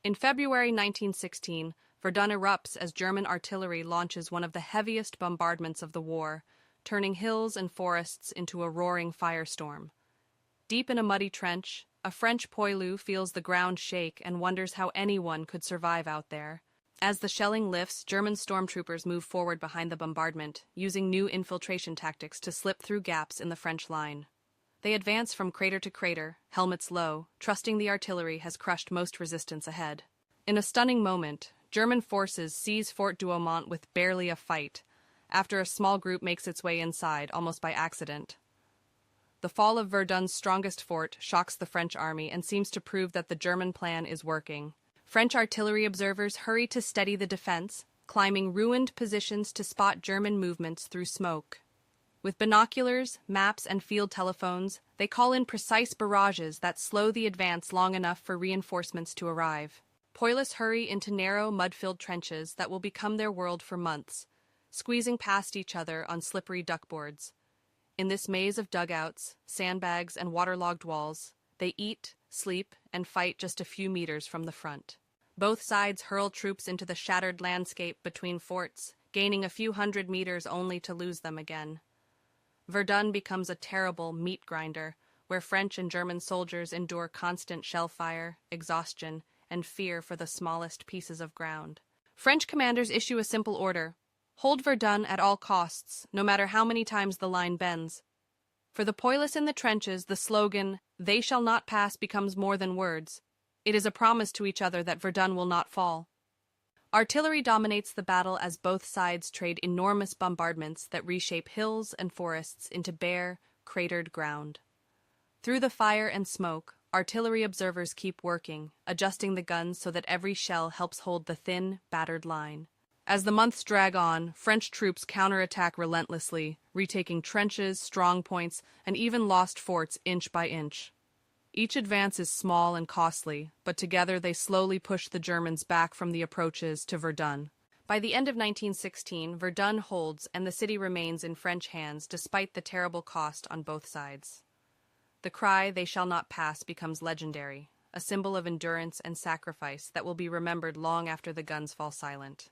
In February 1916, Verdun erupts as German artillery launches one of the heaviest bombardments of the war, turning hills and forests into a roaring firestorm. Deep in a muddy trench, a French poilu feels the ground shake and wonders how anyone could survive out there. As the shelling lifts, German stormtroopers move forward behind the bombardment, using new infiltration tactics to slip through gaps in the French line. They advance from crater to crater, helmets low, trusting the artillery has crushed most resistance ahead. In a stunning moment, German forces seize Fort Douaumont with barely a fight, after a small group makes its way inside, almost by accident. The fall of Verdun's strongest fort shocks the French army and seems to prove that the German plan is working. French artillery observers hurry to steady the defense, climbing ruined positions to spot German movements through smoke. With binoculars, maps, and field telephones, they call in precise barrages that slow the advance long enough for reinforcements to arrive. Poilus hurry into narrow, mud-filled trenches that will become their world for months, squeezing past each other on slippery duckboards. In this maze of dugouts, sandbags, and waterlogged walls, they eat, sleep, and fight just a few meters from the front. Both sides hurl troops into the shattered landscape between forts, gaining a few hundred meters only to lose them again. Verdun becomes a terrible meat grinder, where French and German soldiers endure constant shell fire, exhaustion, and fear for the smallest pieces of ground. French commanders issue a simple order: hold Verdun at all costs, no matter how many times the line bends. For the poilus in the trenches, the slogan, "They shall not pass," becomes more than words. It is a promise to each other that Verdun will not fall. Artillery dominates the battle as both sides trade enormous bombardments that reshape hills and forests into bare, cratered ground. Through the fire and smoke, artillery observers keep working, adjusting the guns so that every shell helps hold the thin, battered line. As the months drag on, French troops counterattack relentlessly, retaking trenches, strong points, and even lost forts inch by inch. Each advance is small and costly, but together they slowly push the Germans back from the approaches to Verdun. By the end of 1916, Verdun holds and the city remains in French hands despite the terrible cost on both sides. The cry, "They shall not pass," becomes legendary, a symbol of endurance and sacrifice that will be remembered long after the guns fall silent.